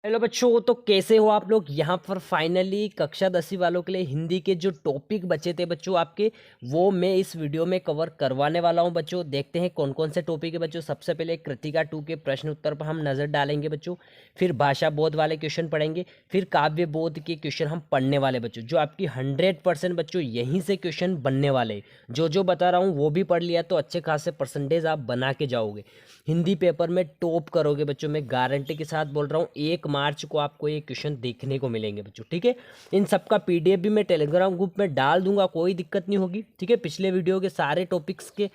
Hello बच्चों, तो कैसे हो आप लोग। यहाँ पर फाइनली कक्षा 10वीं वालों के लिए हिंदी के जो टॉपिक बचे थे बच्चों आपके, वो मैं इस वीडियो में कवर करवाने वाला हूँ बच्चों। देखते हैं कौन कौन से टॉपिक है बच्चों। सबसे पहले कृतिका 2 के प्रश्न उत्तर पर हम नज़र डालेंगे बच्चों। फिर भाषा बोध वाले क्वेश्चन पढ़ेंगे। फिर काव्य बोध के क्वेश्चन हम पढ़ने वाले बच्चों, जो आपकी 100% बच्चों यहीं से क्वेश्चन बनने वाले। जो बता रहा हूँ वो भी पढ़ लिया तो अच्छे खासे परसेंटेज आप बना के जाओगे, हिंदी पेपर में टॉप करोगे बच्चों। मैं गारंटी के साथ बोल रहा हूँ, 1 मार्च को आपको ये क्वेश्चन देखने को मिलेंगे बच्चों, ठीक है। इन सब का पीडीएफ भी मैं टेलीग्राम ग्रुप में डाल दूंगा, कोई दिक्कत नहीं होगी, ठीक है। पिछले वीडियो के सारे टॉपिक्स के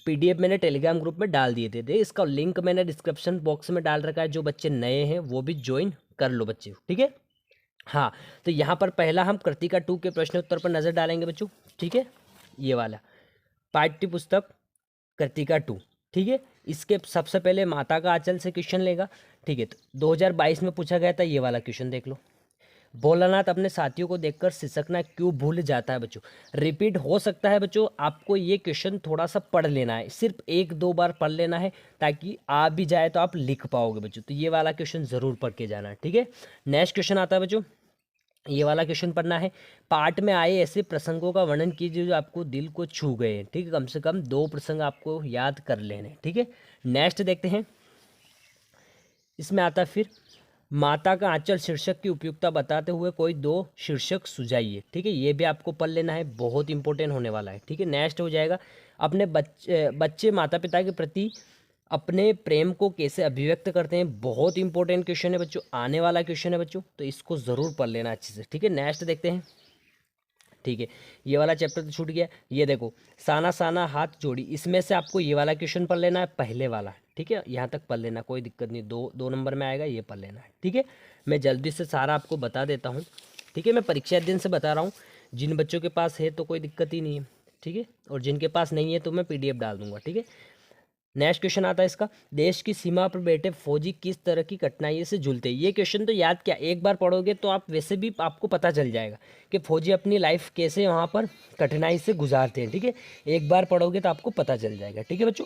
पीडीएफ मैंने टेलीग्राम ग्रुप में डाल दिए थे। इसका लिंक मैंने डिस्क्रिप्शन बॉक्स में डाल रखा है, जो बच्चे नए हैं वो भी ज्वाइन कर लो बच्चे, ठीक है। हाँ, तो यहाँ पर पहला हम कृतिका 2 के प्रश्न उत्तर पर नज़र डालेंगे बच्चों, ठीक है। ये वाला पाठ्य पुस्तक कृतिका 2, ठीक है। इसके सबसे पहले माता का आंचल से क्वेश्चन लेगा, ठीक है। तो 2022 में पूछा गया था, ये वाला क्वेश्चन देख लो। भोलानाथ अपने साथियों को देखकर सिसकना क्यों भूल जाता है बच्चों। रिपीट हो सकता है बच्चों, आपको ये क्वेश्चन थोड़ा सा पढ़ लेना है, सिर्फ 1-2 बार पढ़ लेना है, ताकि आ भी जाए तो आप लिख पाओगे बच्चों। तो ये वाला क्वेश्चन ज़रूर पढ़ के जाना है, ठीक है। नेक्स्ट क्वेश्चन आता है बच्चों, ये वाला क्वेश्चन पढ़ना है। पाठ में आए ऐसे प्रसंगों का वर्णन कीजिए जो आपको दिल को छू गए हैं, ठीक है। कम से कम 2 प्रसंग आपको याद कर लेने, ठीक है। नेक्स्ट देखते हैं, इसमें आता है फिर माता का आंचल शीर्षक की उपयुक्तता बताते हुए कोई 2 शीर्षक सुझाइए, ठीक है। ये भी आपको पढ़ लेना है, बहुत इंपॉर्टेंट होने वाला है, ठीक है। नेक्स्ट हो जाएगा, अपने बच्चे माता पिता के प्रति अपने प्रेम को कैसे अभिव्यक्त करते हैं। बहुत इंपॉर्टेंट क्वेश्चन है बच्चों, आने वाला क्वेश्चन है बच्चों, तो इसको ज़रूर पढ़ लेना अच्छे से, ठीक है। नेक्स्ट देखते हैं, ठीक है। ये वाला चैप्टर तो छूट गया। ये देखो, साना साना हाथ जोड़ी, इसमें से आपको ये वाला क्वेश्चन पढ़ लेना है, पहले वाला, ठीक है। यहाँ तक पढ़ लेना, कोई दिक्कत नहीं, 2 नंबर में आएगा, ये पढ़ लेना है, ठीक है। मैं जल्दी से सारा आपको बता देता हूँ, ठीक है। मैं परीक्षा दिन से बता रहा हूँ, जिन बच्चों के पास है तो कोई दिक्कत ही नहीं है, ठीक है, और जिनके पास नहीं है तो मैं पीडीएफ डाल दूंगा, ठीक है। नेक्स्ट क्वेश्चन आता है इसका, देश की सीमा पर बैठे फौजी किस तरह की कठिनाई से जूझते हैं। ये क्वेश्चन तो याद क्या, एक बार पढ़ोगे तो आप वैसे भी आपको पता चल जाएगा कि फौजी अपनी लाइफ कैसे वहाँ पर कठिनाई से गुजारते हैं, ठीक है। एक बार पढ़ोगे तो आपको पता चल जाएगा, ठीक है बच्चों।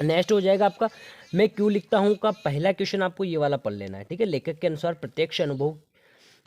नेक्स्ट हो जाएगा आपका, मैं क्यों लिखता हूँ का पहला क्वेश्चन आपको ये वाला पढ़ लेना है, ठीक है। लेखक के अनुसार प्रत्यक्ष अनुभव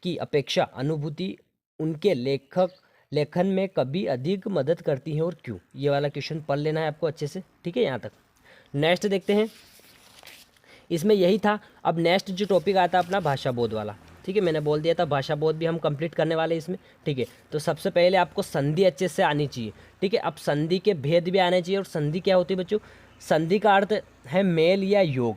की अपेक्षा अनुभूति उनके लेखन में कभी अधिक मदद करती है और क्यों। ये वाला क्वेश्चन पढ़ लेना है आपको अच्छे से, ठीक है, यहाँ तक। नेक्स्ट देखते हैं, इसमें यही था। अब नेक्स्ट जो टॉपिक आता है अपना भाषा बोध वाला, ठीक है। मैंने बोल दिया था भाषा बोध भी हम कंप्लीट करने वाले इसमें, ठीक है। तो सबसे पहले आपको संधि अच्छे से आनी चाहिए, ठीक है। अब संधि के भेद भी आने चाहिए। और संधि क्या होती है बच्चों, संधि का अर्थ है मेल या योग।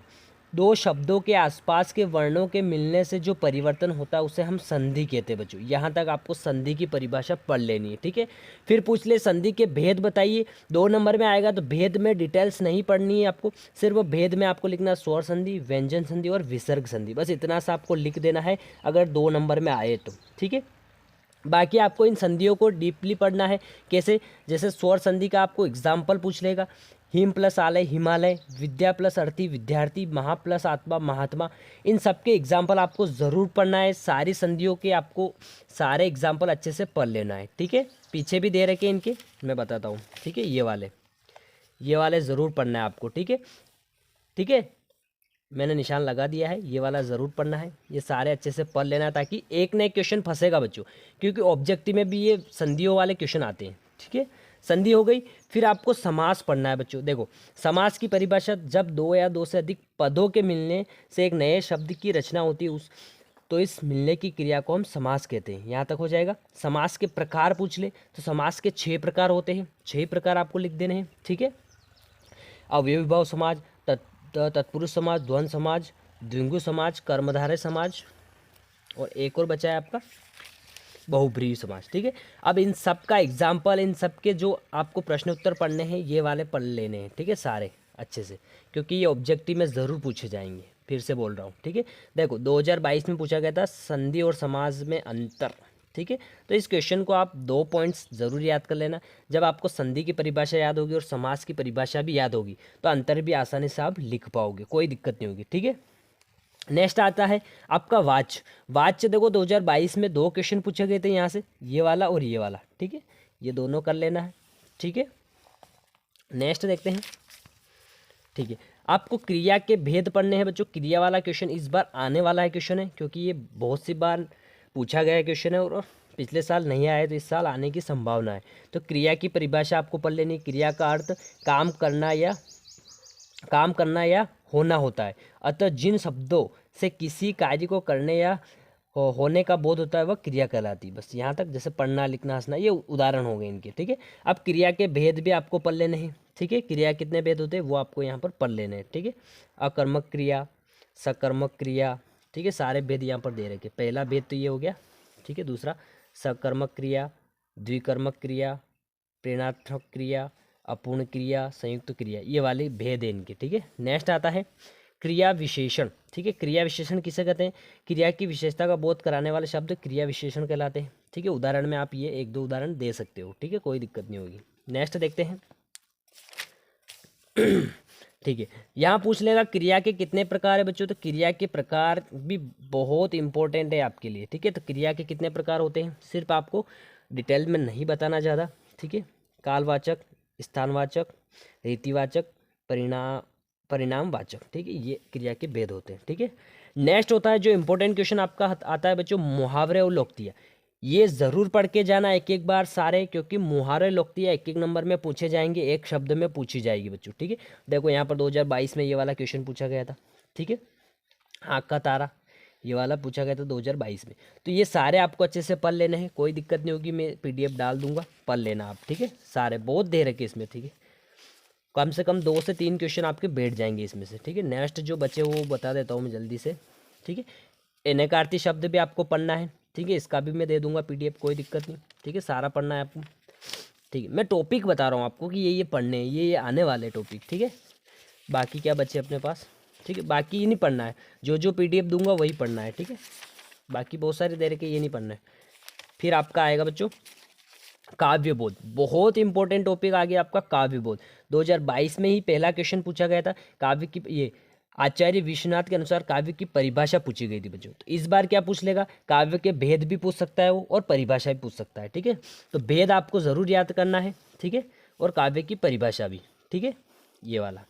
2 शब्दों के आसपास के वर्णों के मिलने से जो परिवर्तन होता है उसे हम संधि कहते हैं बच्चों। यहाँ तक आपको संधि की परिभाषा पढ़ लेनी है, ठीक है। फिर पूछ ले संधि के भेद बताइए, 2 नंबर में आएगा। तो भेद में डिटेल्स नहीं पढ़नी है आपको, सिर्फ भेद में आपको लिखना स्वर संधि, व्यंजन संधि और विसर्ग संधि, बस इतना सा आपको लिख देना है अगर 2 नंबर में आए तो, ठीक है। बाकी आपको इन संधियों को डीपली पढ़ना है। कैसे, जैसे स्वर संधि का आपको एग्जाम्पल पूछ लेगा, हिम प्लस आलय हिमालय, विद्या प्लस अर्थी विद्यार्थी, महा प्लस आत्मा महात्मा। इन सब के एग्जाम्पल आपको ज़रूर पढ़ना है। सारी संधियों के आपको सारे एग्जाम्पल अच्छे से पढ़ लेना है, ठीक है। पीछे भी दे रखे इनके, मैं बताता हूँ, ठीक है। ये वाले ज़रूर पढ़ना है आपको, ठीक है, ठीक है। मैंने निशान लगा दिया है, ये वाला ज़रूर पढ़ना है। ये सारे अच्छे से पढ़ लेना है, ताकि एक ना एक क्वेश्चन फंसेगा बच्चों, क्योंकि ऑब्जेक्टिव में भी ये संधियों वाले क्वेश्चन आते हैं, ठीक है। संधि हो गई। फिर आपको समास पढ़ना है बच्चों। देखो, समास की परिभाषा, जब 2 या 2 से अधिक पदों के मिलने से एक नए शब्द की रचना होती है तो इस मिलने की क्रिया को हम समास कहते हैं। यहाँ तक हो जाएगा। समास के प्रकार पूछ ले तो समास के 6 प्रकार होते हैं, 6 प्रकार आपको लिख देने हैं, ठीक है। अव्ययीभाव समाज, तत्पुरुष समाज, द्वंद्व समाज, द्विगु समाज, कर्मधारय समाज, और एक और बचा है आपका बहुब्रीहि समाज, ठीक है। अब इन सब का एग्जाम्पल, इन सब के जो आपको प्रश्न उत्तर पढ़ने हैं ये वाले पढ़ लेने हैं, ठीक है, सारे अच्छे से, क्योंकि ये ऑब्जेक्टिव में ज़रूर पूछे जाएंगे। फिर से बोल रहा हूँ, ठीक है। देखो, 2022 में पूछा गया था संधि और समाज में अंतर, ठीक है। तो इस क्वेश्चन को आप 2 पॉइंट्स ज़रूर याद कर लेना। जब आपको संधि की परिभाषा याद होगी और समास की परिभाषा भी याद होगी तो अंतर भी आसानी से आप लिख पाओगे, कोई दिक्कत नहीं होगी, ठीक है। नेक्स्ट आता है आपका वाच्य। देखो, 2022 में 2 क्वेश्चन पूछे गए थे यहाँ से, ये वाला और ये वाला, ठीक है। ये दोनों कर लेना है, ठीक है। नेक्स्ट देखते हैं, ठीक है। आपको क्रिया के भेद पढ़ने हैं बच्चों। क्रिया वाला क्वेश्चन इस बार आने वाला है क्वेश्चन है, क्योंकि ये बहुत सी बार पूछा गया क्वेश्चन है और पिछले साल नहीं आया, तो इस साल आने की संभावना है। तो क्रिया की परिभाषा आपको पढ़ लेनी। क्रिया का अर्थ काम करना या होना होता है। अतः जिन शब्दों से किसी कार्य को करने या होने का बोध होता है वह क्रिया कहलाती है। बस यहाँ तक। जैसे पढ़ना, लिखना, हंसना, ये उदाहरण हो गए इनके, ठीक है। अब क्रिया के भेद भी आपको पढ़ लेने हैं, ठीक है। क्रिया कितने भेद होते हैं वो आपको यहाँ पर पढ़ लेने हैं, ठीक है। अकर्मक क्रिया, सकर्मक क्रिया, ठीक है। सारे भेद यहाँ पर दे रखे। पहला भेद तो ये हो गया, ठीक है। दूसरा सकर्मक क्रिया, द्विकर्मक क्रिया, प्रेरणात्मक क्रिया, अपूर्ण क्रिया, संयुक्त क्रिया, ये वाले भेद है इनके, ठीक है। नेक्स्ट आता है क्रिया विशेषण, ठीक है। क्रिया विशेषण किसे कहते हैं? क्रिया की विशेषता का बोध कराने वाले शब्द क्रिया विशेषण कहलाते हैं, ठीक है। उदाहरण में आप ये एक दो उदाहरण दे सकते हो, ठीक है, कोई दिक्कत नहीं होगी। नेक्स्ट देखते हैं ठीक है। यहाँ पूछ लेगा क्रिया के कितने प्रकार है बच्चों। तो क्रिया के प्रकार भी बहुत इंपॉर्टेंट है आपके लिए, ठीक है। तो क्रिया के कितने प्रकार होते हैं सिर्फ आपको डिटेल में नहीं बताना ज़्यादा, ठीक है। कालवाचक, स्थानवाचक, रीतिवाचक, परिणामवाचक, ठीक है। ये क्रिया के भेद होते हैं, ठीक है। नेक्स्ट होता है जो इंपॉर्टेंट क्वेश्चन आपका आता है बच्चों, मुहावरे और लोकोक्तियाँ। ये ज़रूर पढ़ के जाना एक एक बार सारे, क्योंकि मुहावरे लोकोक्तियाँ एक एक नंबर में पूछे जाएंगे, एक शब्द में पूछी जाएगी बच्चों, ठीक है। देखो यहाँ पर 2022 में ये वाला क्वेश्चन पूछा गया था, ठीक है। आँख का तारा, ये वाला पूछा गया था 2022 में। तो ये सारे आपको अच्छे से पढ़ लेने हैं, कोई दिक्कत नहीं होगी, मैं PDF डाल दूंगा, पढ़ लेना आप, ठीक है। सारे बहुत दे रखे इसमें, ठीक है। कम से कम 2 से 3 क्वेश्चन आपके बैठ जाएंगे इसमें से, ठीक है। नेक्स्ट जो बचे वो बता देता हूँ मैं जल्दी से, ठीक है। अनेकार्थी शब्द भी आपको पढ़ना है, ठीक है। इसका भी मैं दे दूंगा PDF, कोई दिक्कत नहीं, ठीक है। सारा पढ़ना है आपको, ठीक है। मैं टॉपिक बता रहा हूँ आपको कि ये पढ़ने हैं, ये आने वाले टॉपिक, ठीक है। बाकी क्या बचे अपने पास, ठीक है। बाकी ये नहीं पढ़ना है, जो PDF दूंगा वही पढ़ना है, ठीक है। बाकी बहुत सारे दे रखे, ये नहीं पढ़ना है। फिर आपका आएगा बच्चों काव्य बोध, बहुत इंपॉर्टेंट टॉपिक आ गया आपका काव्य बोध। 2022 में ही पहला क्वेश्चन पूछा गया था काव्य की, ये आचार्य विश्वनाथ के अनुसार काव्य की परिभाषा पूछी गई थी बच्चों। तो इस बार क्या पूछ लेगा, काव्य के भेद भी पूछ सकता है वो और परिभाषा भी पूछ सकता है, ठीक है। तो भेद आपको ज़रूर याद करना है, ठीक है, और काव्य की परिभाषा भी, ठीक है, ये वाला।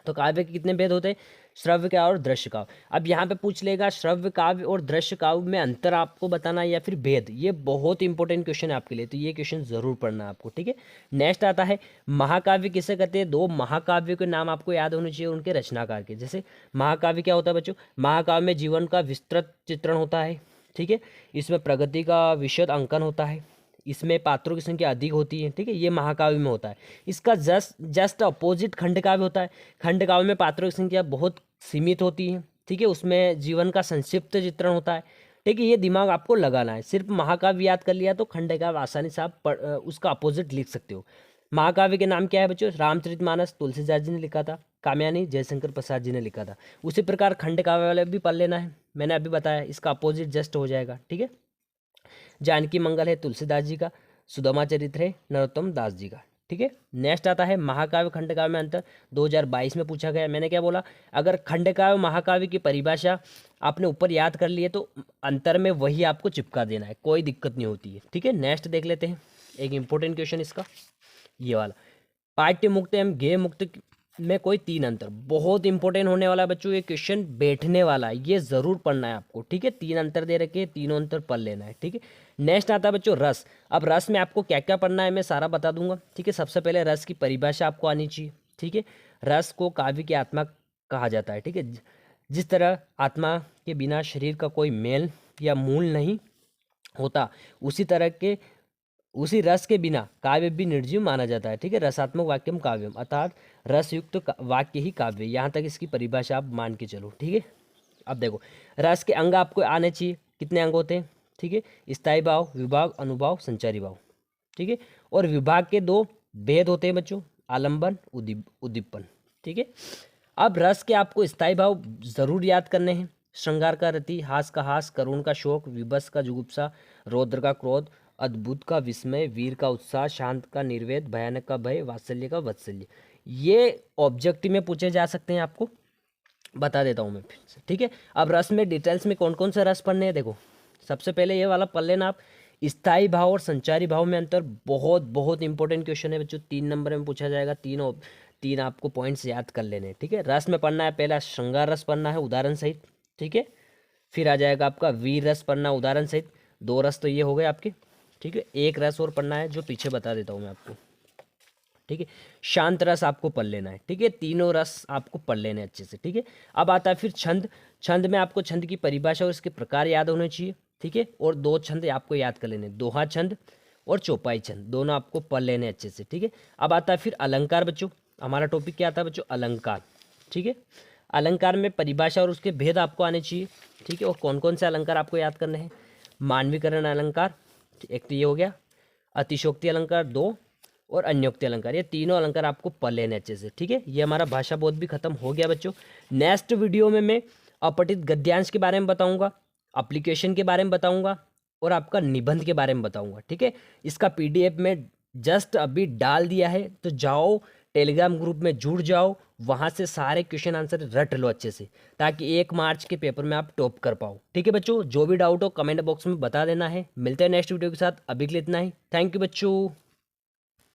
तो काव्य के कितने भेद होते हैं, श्रव्य काव्य और दृश्य काव्य। अब यहाँ पे पूछ लेगा श्रव्य काव्य और दृश्य काव्य में अंतर आपको बताना या फिर भेद, ये बहुत इंपॉर्टेंट क्वेश्चन है आपके लिए, तो ये क्वेश्चन जरूर पढ़ना है आपको, ठीक है। नेक्स्ट आता है महाकाव्य किसे कहते हैं। 2 महाकाव्य के नाम आपको याद होने चाहिए उनके रचनाकार के। जैसे महाकाव्य क्या होता है बच्चों, महाकाव्य में जीवन का विस्तृत चित्रण होता है, ठीक है। इसमें प्रगति का विशद अंकन होता है, इसमें पात्रों की संख्या अधिक होती है, ठीक है। ये महाकाव्य में होता है। इसका जस्ट अपोजिट खंड काव्य होता है। खंड काव्य में पात्रों की संख्या बहुत सीमित होती है, ठीक है। उसमें जीवन का संक्षिप्त चित्रण होता है, ठीक है। ये दिमाग आपको लगाना है, सिर्फ महाकाव्य याद कर लिया तो खंड काव्य आसानी से आप उसका अपोजिट लिख सकते हो। महाकाव्य के नाम क्या है बच्चों, रामचरितमानस तुलसीदास जी ने लिखा था, कामयानी जयशंकर प्रसाद जी ने लिखा था। उसी प्रकार खंड काव्य वाले भी पढ़ लेना है, मैंने अभी बताया, इसका अपोजिट जस्ट हो जाएगा, ठीक है। जानकी मंगल है तुलसीदास जी का, सुदामा चरित्र है नरोत्तम दास जी का, ठीक है। नेक्स्ट आता है महाकाव्य खंड काव्य में अंतर, 2022 में पूछा गया। मैंने क्या बोला, अगर खंड काव्य महाकाव्य की परिभाषा आपने ऊपर याद कर ली है तो अंतर में वही आपको चिपका देना है, कोई दिक्कत नहीं होती है, ठीक है। नेक्स्ट देख लेते हैं एक इंपॉर्टेंट क्वेश्चन इसका, ये वाला, पाठ्य मुक्त एवं गेय मुक्त में कोई 3 अंतर, बहुत इंपॉर्टेंट होने वाला है बच्चों ये क्वेश्चन, बैठने वाला है, ये जरूर पढ़ना है आपको, ठीक है। 3 अंतर दे रखे, तीनों अंतर पढ़ लेना है, ठीक है। नेक्स्ट आता है बच्चों रस। अब रस में आपको क्या क्या पढ़ना है मैं सारा बता दूंगा, ठीक है। सबसे पहले रस की परिभाषा आपको आनी चाहिए, ठीक है। रस को काव्य की आत्मा कहा जाता है, ठीक है। जिस तरह आत्मा के बिना शरीर का कोई मेल या मूल नहीं होता, उसी रस के बिना काव्य भी निर्जीव माना जाता है, ठीक है। रसात्मक वाक्यम काव्यम, अर्थात रसयुक्त वाक्य ही काव्य, यहाँ तक इसकी परिभाषा आप मान के चलो, ठीक है। अब देखो रस के अंग आपको आने चाहिए, कितने अंग होते हैं, ठीक है। स्थायी भाव, विभाग, अनुभाव, संचारी भाव, ठीक है। और विभाग के 2 भेद होते हैं बच्चों, आलंबन, उद्दीपन, ठीक है। अब रस के आपको स्थायी भाव जरूर याद करने हैं, श्रृंगार का रति, हास का हास, करुण का शोक, विभस का जुगुप्सा, रौद्र का क्रोध, अद्भुत का विस्मय, वीर का उत्साह, शांत का निर्वेद, भयानक का भय, वात्सल्य का वत्सल्य। ये ऑब्जेक्टिव में पूछे जा सकते हैं, आपको बता देता हूँ मैं फिर से, ठीक है। अब रस में डिटेल्स में कौन कौन से रस पढ़ने हैं, देखो सबसे पहले ये वाला पढ़ लेना आप, स्थायी भाव और संचारी भाव में अंतर, बहुत बहुत इंपॉर्टेंट क्वेश्चन है बच्चों, 3 नंबर में पूछा जाएगा, 3 आपको पॉइंट्स याद कर लेने हैं, ठीक है। रस में पढ़ना है, पहला श्रृंगार रस पढ़ना है उदाहरण सहित, ठीक है। फिर आ जाएगा आपका वीर रस पढ़ना उदाहरण सहित, 2 रस तो ये हो गए आपके, ठीक है। एक रस और पढ़ना है जो पीछे बता देता हूँ मैं आपको, ठीक है। शांत रस आपको पढ़ लेना है, ठीक है। तीनों रस आपको पढ़ लेने हैं अच्छे से, ठीक है। अब आता है फिर छंद। छंद में आपको छंद की परिभाषा और इसके प्रकार याद होने चाहिए, ठीक है। और 2 छंद आपको याद कर लेने, दोहा छंद और चौपाई छंद, दोनों आपको पढ़ लेने अच्छे से, ठीक है। अब आता है फिर अलंकार बच्चों। हमारा टॉपिक क्या आता है बच्चों? अलंकार, ठीक है। अलंकार में परिभाषा और उसके भेद आपको आने चाहिए, ठीक है। और कौन कौन से अलंकार आपको याद करने हैं? मानवीकरण अलंकार एक तो ये हो गया, अतिशोक्ति अलंकार 2, और अन्योक्ति अलंकार, ये तीनों अलंकार आपको पढ़ लेने अच्छे से, ठीक है। ये हमारा भाषा बोध भी खत्म हो गया बच्चों। नेक्स्ट वीडियो में मैं अपठित गद्यांश के बारे में बताऊंगा, एप्लीकेशन के बारे में बताऊंगा और आपका निबंध के बारे में बताऊंगा, ठीक है। इसका पीडीएफ में जस्ट अभी डाल दिया है, तो जाओ टेलीग्राम ग्रुप में जुड़ जाओ, वहां से सारे क्वेश्चन आंसर रट लो अच्छे से, ताकि 1 मार्च के पेपर में आप टॉप कर पाओ, ठीक है बच्चों। जो भी डाउट हो कमेंट बॉक्स में बता देना है। मिलते हैं नेक्स्ट वीडियो के साथ, अभी के लिए इतना ही। थैंक यू बच्चों।